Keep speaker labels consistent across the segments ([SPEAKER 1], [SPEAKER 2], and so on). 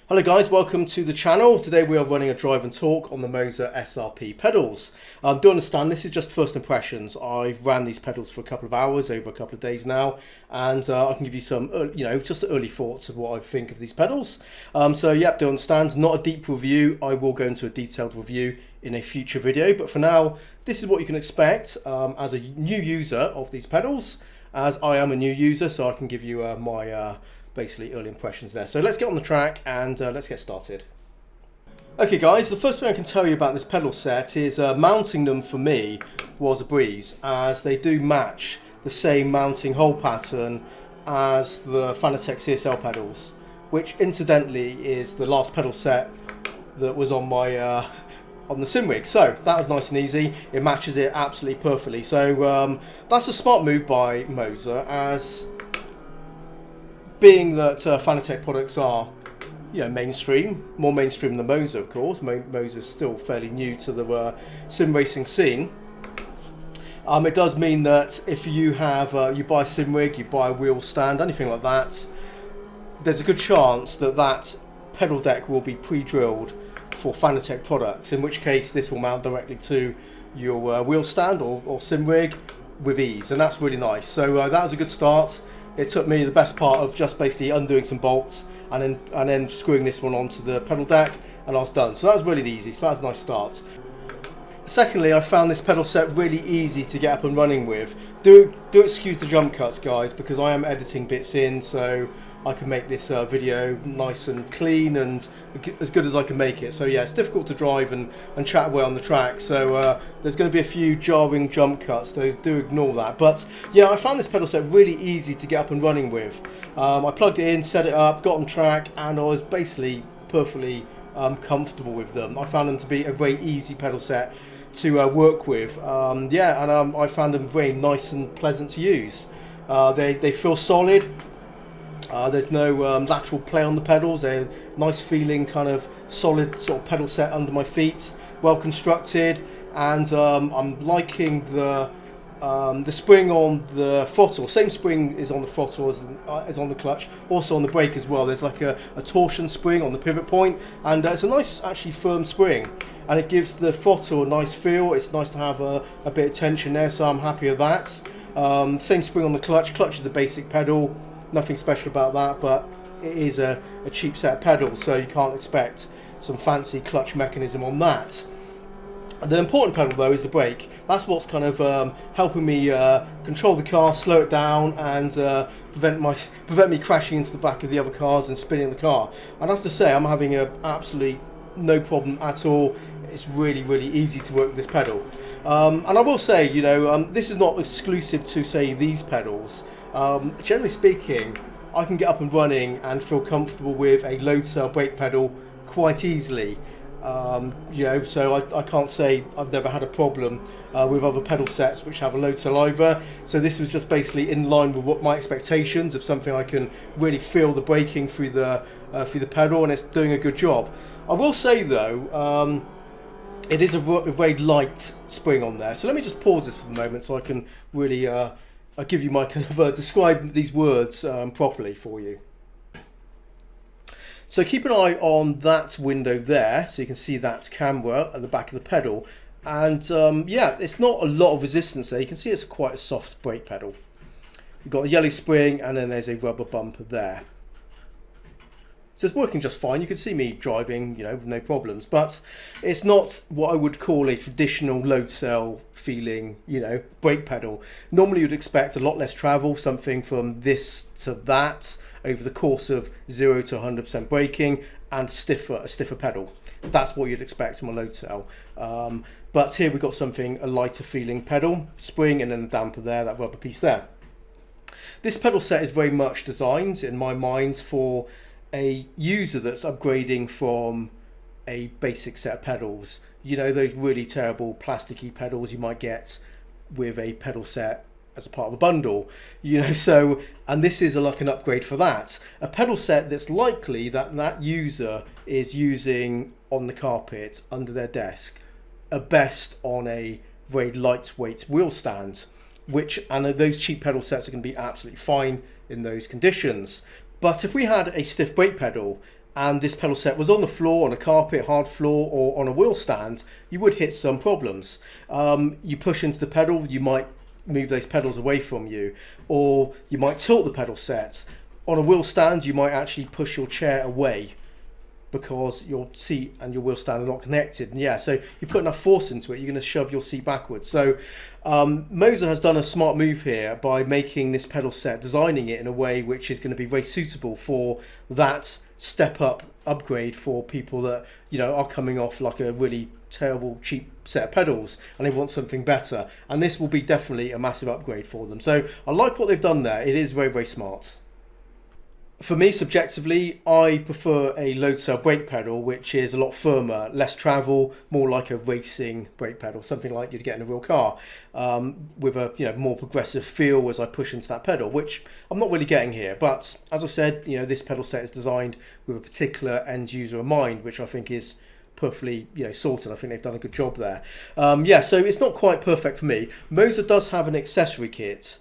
[SPEAKER 1] Hello guys, welcome to the channel. Today we are running a drive and talk on the MOZA SR-P pedals. Do understand this is just first impressions. I've ran these pedals for a couple of hours, over a couple of days now, and I can give you some, just the early thoughts of what I think of these pedals. Do understand, not a deep review. I will go into a detailed review in a future video, but for now, this is what you can expect as a new user of these pedals, as I am a new user, so I can give you my basically early impressions there. So let's get on the track and let's get started. Okay guys, the first thing I can tell you about this pedal set is mounting them for me was a breeze, as they do match the same mounting hole pattern as the Fanatec CSL pedals, which incidentally is the last pedal set that was on my on the sim rig. So that was nice and easy. It matches it absolutely perfectly. So that's a smart move by MOZA, as being that Fanatec products are, mainstream, more mainstream than MOZA, of course. MOZA is still fairly new to the sim racing scene. It does mean that if you have, you buy a sim rig, you buy a wheel stand, anything like that, there's a good chance that that pedal deck will be pre-drilled for Fanatec products, in which case this will mount directly to your wheel stand or sim rig with ease, and that's really nice. So that was a good start. It took me the best part of just basically undoing some bolts and then screwing this one onto the pedal deck, and I was done. So that was really easy, so that was a nice start. Secondly, I found this pedal set really easy to get up and running with. Do excuse the jump cuts guys, because I am editing bits in, so I can make this video nice and clean and as good as I can make it. So yeah, it's difficult to drive and chat away on the track, so there's going to be a few jarring jump cuts, so do ignore that. But yeah, I found this pedal set really easy to get up and running with. I plugged it in, set it up, got on track, and I was basically perfectly comfortable with them. I found them to be a very easy pedal set to work with. I found them very nice and pleasant to use. They feel solid. There's no lateral play on the pedals. They're nice feeling, kind of solid sort of pedal set under my feet, well constructed, and I'm liking the spring on the throttle. Same spring is on the throttle as on the clutch, also on the brake as well. There's like a torsion spring on the pivot point, and it's a nice, actually firm spring, and it gives the throttle a nice feel. It's nice to have a bit of tension there, so I'm happy with that. Same spring on the clutch. Clutch is a basic pedal. Nothing special about that, but it is a cheap set of pedals, so you can't expect some fancy clutch mechanism on that. The important pedal though is the brake. That's what's kind of helping me control the car, slow it down, and prevent me crashing into the back of the other cars and spinning the car. I'd have to say I'm having absolutely no problem at all. It's really, really easy to work with this pedal. And I will say, this is not exclusive to, say, these pedals. Generally speaking, I can get up and running and feel comfortable with a load cell brake pedal quite easily. So I can't say I've never had a problem with other pedal sets which have a load cell either. So this was just basically in line with what my expectations of something I can really feel the braking through the pedal, and it's doing a good job. I will say though, it is a very light spring on there. So let me just pause this for the moment so I can really I'll give you my kind of describe these words properly for you. So keep an eye on that window there, so you can see that camera at the back of the pedal. And it's not a lot of resistance there. You can see it's quite a soft brake pedal. You've got a yellow spring, and then there's a rubber bumper there. So it's working just fine. You can see me driving, no problems. But it's not what I would call a traditional load cell feeling, brake pedal. Normally you'd expect a lot less travel, something from this to that, over the course of 0 to 100% braking, and a stiffer pedal. That's what you'd expect from a load cell. But here we've got a lighter feeling pedal, spring, and then a damper there, that rubber piece there. This pedal set is very much designed, in my mind, for a user that's upgrading from a basic set of pedals. Those really terrible plasticky pedals you might get with a pedal set as a part of a bundle, and this is like an upgrade for that. A pedal set that's likely that user is using on the carpet under their desk, at best on a very lightweight wheel stand, and those cheap pedal sets are going to be absolutely fine in those conditions. But if we had a stiff brake pedal and this pedal set was on the floor, on a carpet, hard floor, or on a wheel stand, you would hit some problems. You push into the pedal, you might move those pedals away from you, or you might tilt the pedal set. On a wheel stand, you might actually push your chair away because your seat and your wheel stand are not connected. And yeah, so you put enough force into it, you're going to shove your seat backwards. So MOZA has done a smart move here by making this pedal set, designing it in a way which is going to be very suitable for that step up upgrade for people that, you know, are coming off like a really terrible cheap set of pedals and they want something better, and this will be definitely a massive upgrade for them. So I like what they've done there. It is very, very smart. For me, subjectively, I prefer a load cell brake pedal, which is a lot firmer, less travel, more like a racing brake pedal, something like you'd get in a real car, with a, you know, more progressive feel as I push into that pedal, which I'm not really getting here. But as I said, you know, this pedal set is designed with a particular end user in mind, which I think is perfectly, you know, sorted. I think they've done a good job there. Yeah, so it's not quite perfect for me. MOZA does have an accessory kit,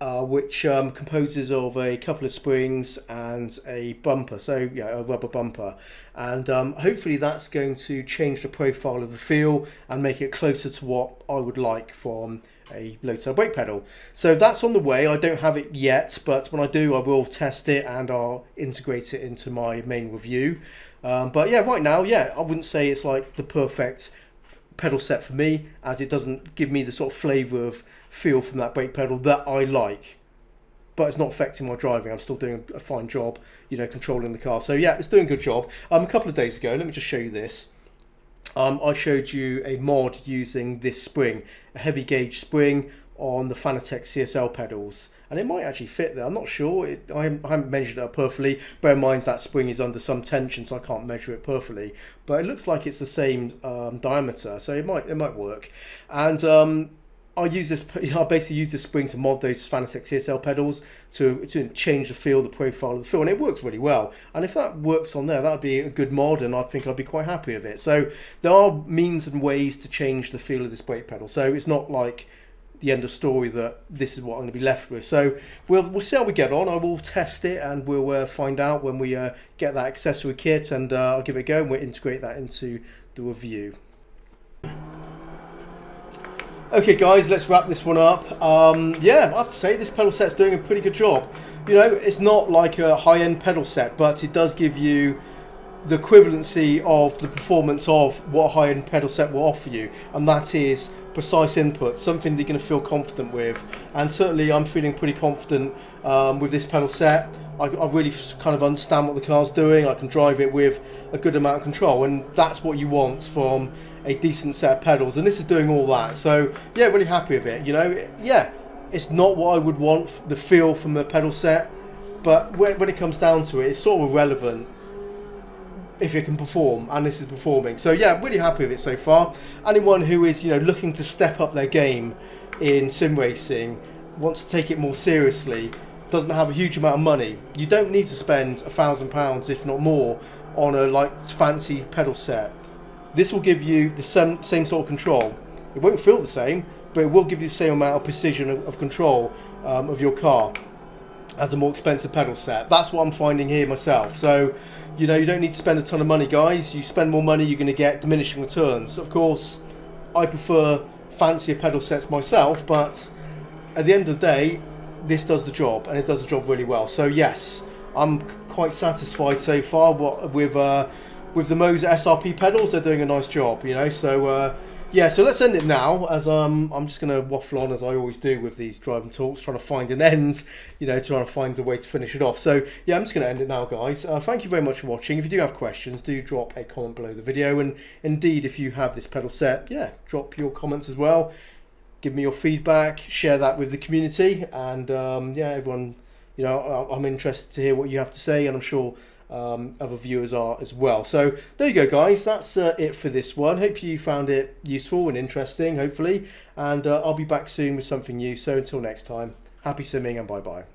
[SPEAKER 1] which composes of a couple of springs and a bumper, so yeah, a rubber bumper, and hopefully that's going to change the profile of the feel and make it closer to what I would like from a load cell brake pedal. So that's on the way. I don't have it yet, but when I do, I will test it and I'll integrate it into my main review. But yeah, right now, yeah, I wouldn't say it's like the perfect pedal set for me, as it doesn't give me the sort of flavour of feel from that brake pedal that I like, but it's not affecting my driving. I'm still doing a fine job, you know, controlling the car. So yeah, it's doing a good job. A couple of days ago, let me just show you this. I showed you a mod using this spring, a heavy gauge spring on the Fanatec CSL pedals, and it might actually fit there. I'm not sure. I haven't measured it up perfectly. Bear in mind that spring is under some tension, so I can't measure it perfectly. But it looks like it's the same diameter, so it might work. And I basically use this spring to mod those Fanatec CSL pedals to change the feel, the profile of the feel, and it works really well. And if that works on there, that would be a good mod, and I think I'd be quite happy with it. So there are means and ways to change the feel of this brake pedal. So it's not like the end of story that this is what I'm going to be left with. So we'll see how we get on. I will test it and we'll find out when we get that accessory kit, and I'll give it a go and we'll integrate that into the review. Okay guys, let's wrap this one up. Yeah, I have to say this pedal set's doing a pretty good job. You know, it's not like a high-end pedal set, but it does give you the equivalency of the performance of what a high-end pedal set will offer you, and that is precise input, something that you're going to feel confident with. And certainly I'm feeling pretty confident with this pedal set. I really kind of understand what the car's doing. I can drive it with a good amount of control, and that's what you want from a decent set of pedals, and this is doing all that. So yeah, really happy with it. You know, yeah, it's not what I would want the feel from a pedal set, but when it comes down to it, it's sort of irrelevant if it can perform, and this is performing. So yeah, really happy with it so far. Anyone who is, you know, looking to step up their game in sim racing, wants to take it more seriously, doesn't have a huge amount of money, you don't need to spend £1,000 if not more on a like fancy pedal set. This will give you the same sort of control. It won't feel the same, but it will give you the same amount of precision of control of your car as a more expensive pedal set. That's what I'm finding here myself. So, you know, you don't need to spend a ton of money, guys. You spend more money, you're going to get diminishing returns. Of course, I prefer fancier pedal sets myself, but at the end of the day, this does the job, and it does the job really well. So yes, I'm quite satisfied so far with the MOZA SR-P pedals. They're doing a nice job, you know. So yeah, so let's end it now, as I'm just going to waffle on as I always do with these driving talks, trying to find an end, you know, trying to find a way to finish it off. So yeah, I'm just going to end it now, guys. Thank you very much for watching. If you do have questions, do drop a comment below the video, and indeed, if you have this pedal set, yeah, drop your comments as well. Give me your feedback, share that with the community, and yeah, everyone, you know, I'm interested to hear what you have to say, and I'm sure other viewers are as well. So there you go, guys, that's it for this one. Hope you found it useful and interesting, hopefully, and I'll be back soon with something new. So until next time, happy simming and bye bye.